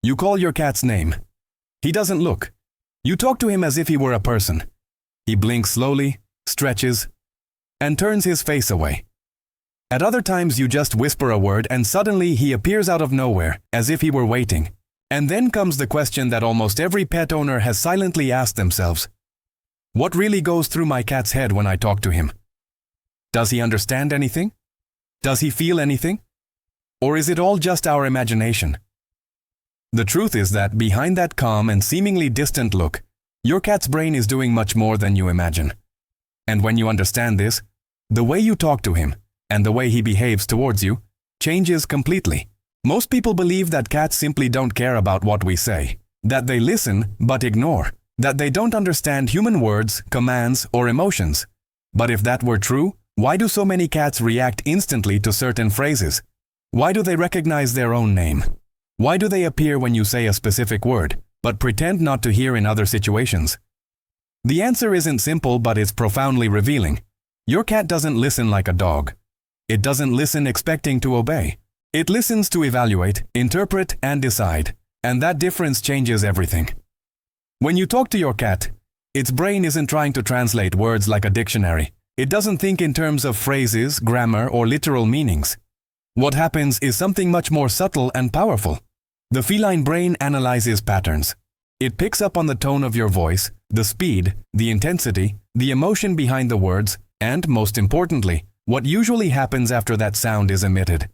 You call your cat's name. He doesn't look. You talk to him as if he were a person. He blinks slowly, stretches, and turns his face away. At other times you just whisper a word and suddenly he appears out of nowhere, as if he were waiting. And then comes the question that almost every pet owner has silently asked themselves. What really goes through my cat's head when I talk to him? Does he understand anything? Does he feel anything? Or is it all just our imagination? The truth is that behind that calm and seemingly distant look, your cat's brain is doing much more than you imagine. And when you understand this, the way you talk to him and the way he behaves towards you changes completely. Most people believe that cats simply don't care about what we say, that they listen but ignore, that they don't understand human words, commands, or emotions. But if that were true, why do so many cats react instantly to certain phrases? Why do they recognize their own name? Why do they appear when you say a specific word, but pretend not to hear in other situations? The answer isn't simple, but it's profoundly revealing. Your cat doesn't listen like a dog. It doesn't listen expecting to obey. It listens to evaluate, interpret, and decide, and that difference changes everything. When you talk to your cat, its brain isn't trying to translate words like a dictionary. It doesn't think in terms of phrases, grammar, or literal meanings. What happens is something much more subtle and powerful. The feline brain analyzes patterns. It picks up on the tone of your voice, the speed, the intensity, the emotion behind the words, and, most importantly, what usually happens after that sound is emitted.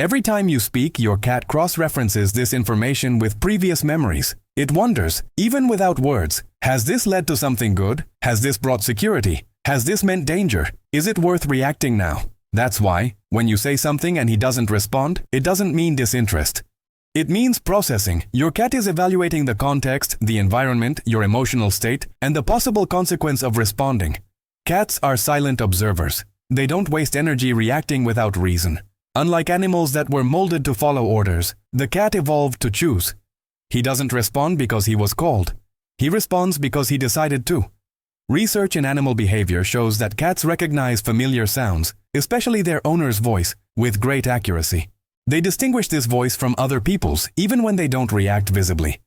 Every time you speak, your cat cross-references this information with previous memories. It wonders, even without words, has this led to something good? Has this brought security? Has this meant danger? Is it worth reacting now? That's why, when you say something and he doesn't respond, it doesn't mean disinterest. It means processing. Your cat is evaluating the context, the environment, your emotional state, and the possible consequence of responding. Cats are silent observers. They don't waste energy reacting without reason. Unlike animals that were molded to follow orders, the cat evolved to choose. He doesn't respond because he was called. He responds because he decided to. Research in animal behavior shows that cats recognize familiar sounds, especially their owner's voice, with great accuracy. They distinguish this voice from other people's, even when they don't react visibly.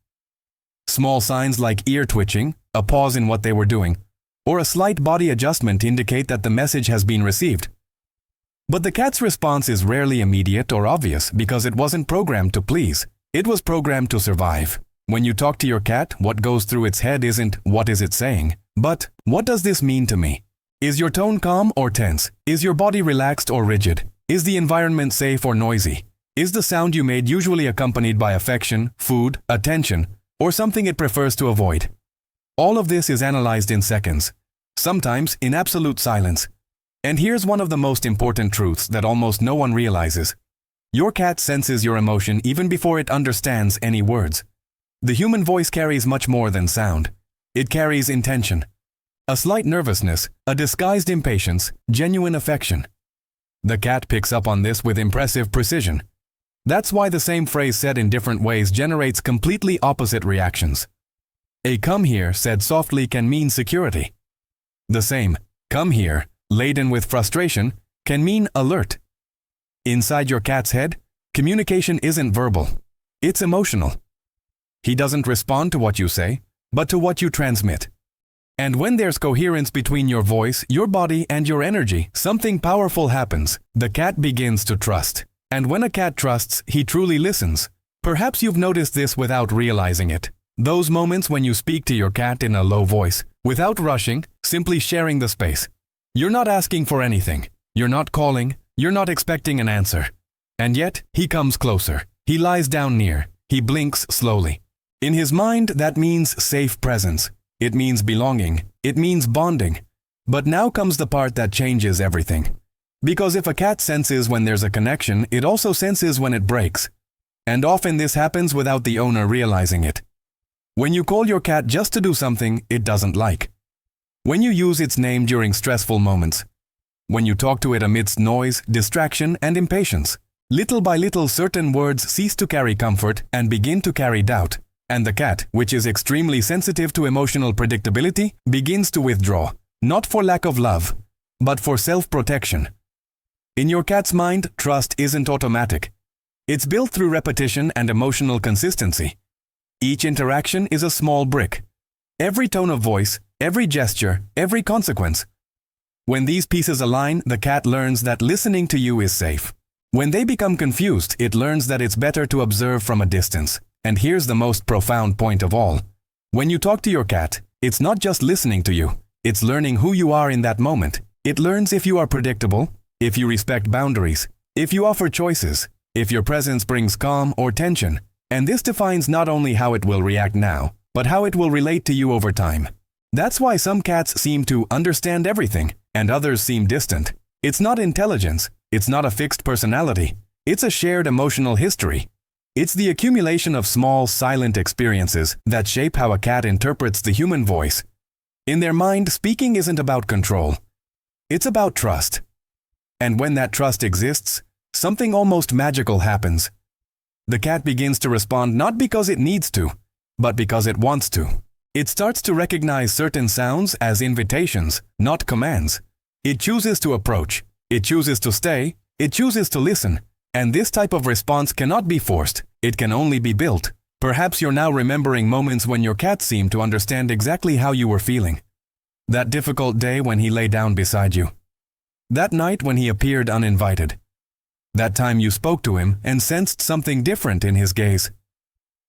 Small signs like ear twitching, a pause in what they were doing, or a slight body adjustment indicate that the message has been received. But the cat's response is rarely immediate or obvious because it wasn't programmed to please. It was programmed to survive. When you talk to your cat, what goes through its head isn't "what is it saying?" but "what does this mean to me?" Is your tone calm or tense? Is your body relaxed or rigid? Is the environment safe or noisy? Is the sound you made usually accompanied by affection, food, attention, or something it prefers to avoid? All of this is analyzed in seconds, sometimes in absolute silence. And here's one of the most important truths that almost no one realizes. Your cat senses your emotion even before it understands any words. The human voice carries much more than sound. It carries intention. A slight nervousness, a disguised impatience, genuine affection. The cat picks up on this with impressive precision. That's why the same phrase said in different ways generates completely opposite reactions. A "come here" said softly can mean security. The same "come here" laden with frustration, can mean alert. Inside your cat's head, communication isn't verbal. It's emotional. He doesn't respond to what you say, but to what you transmit. And when there's coherence between your voice, your body, and your energy, something powerful happens. The cat begins to trust. And when a cat trusts, he truly listens. Perhaps you've noticed this without realizing it. Those moments when you speak to your cat in a low voice, without rushing, simply sharing the space. You're not asking for anything. You're not calling. You're not expecting an answer. And yet, he comes closer. He lies down near. He blinks slowly. In his mind, that means safe presence. It means belonging. It means bonding. But now comes the part that changes everything. Because if a cat senses when there's a connection, it also senses when it breaks. And often this happens without the owner realizing it. When you call your cat just to do something it doesn't like. When you use its name during stressful moments. When you talk to it amidst noise, distraction, and impatience. Little by little certain words cease to carry comfort and begin to carry doubt. And the cat, which is extremely sensitive to emotional predictability, begins to withdraw. Not for lack of love, but for self-protection. In your cat's mind, trust isn't automatic. It's built through repetition and emotional consistency. Each interaction is a small brick. Every tone of voice, every gesture, every consequence. When these pieces align, the cat learns that listening to you is safe. When they become confused, it learns that it's better to observe from a distance. And here's the most profound point of all. When you talk to your cat, it's not just listening to you. It's learning who you are in that moment. It learns if you are predictable, if you respect boundaries, if you offer choices, if your presence brings calm or tension. And this defines not only how it will react now, but how it will relate to you over time. That's why some cats seem to understand everything, and others seem distant. It's not intelligence. It's not a fixed personality. It's a shared emotional history. It's the accumulation of small, silent experiences that shape how a cat interprets the human voice. In their mind, speaking isn't about control. It's about trust. And when that trust exists, something almost magical happens. The cat begins to respond not because it needs to, but because it wants to. It starts to recognize certain sounds as invitations, not commands. It chooses to approach. It chooses to stay. It chooses to listen. And this type of response cannot be forced. It can only be built. Perhaps you're now remembering moments when your cat seemed to understand exactly how you were feeling. That difficult day when he lay down beside you. That night when he appeared uninvited. That time you spoke to him and sensed something different in his gaze.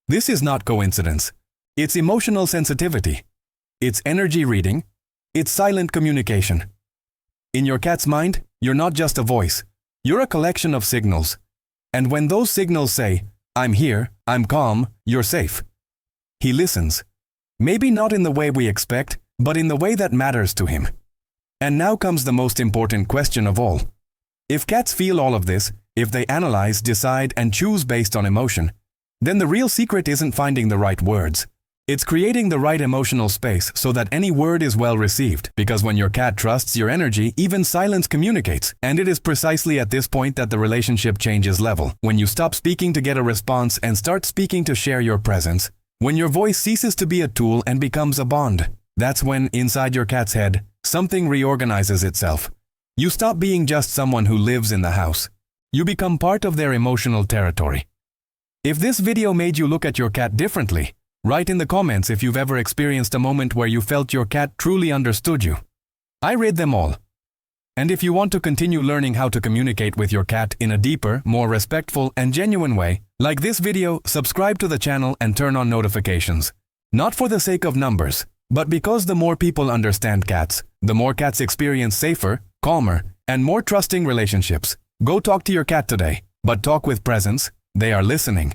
This is not coincidence. It's emotional sensitivity. It's energy reading. It's silent communication. In your cat's mind, you're not just a voice. You're a collection of signals. And when those signals say, "I'm here, I'm calm, you're safe," he listens. Maybe not in the way we expect, but in the way that matters to him. And now comes the most important question of all. If cats feel all of this, if they analyze, decide, and choose based on emotion, then the real secret isn't finding the right words. It's creating the right emotional space so that any word is well received, because when your cat trusts your energy, even silence communicates. And it is precisely at this point that the relationship changes level. When you stop speaking to get a response and start speaking to share your presence. When your voice ceases to be a tool and becomes a bond. That's when, inside your cat's head, something reorganizes itself. You stop being just someone who lives in the house. You become part of their emotional territory. If this video made you look at your cat differently, write in the comments if you've ever experienced a moment where you felt your cat truly understood you. I read them all. And if you want to continue learning how to communicate with your cat in a deeper, more respectful, and genuine way, like this video, subscribe to the channel and turn on notifications. Not for the sake of numbers, but because the more people understand cats, the more cats experience safer, calmer, and more trusting relationships. Go talk to your cat today, but talk with presence. They are listening.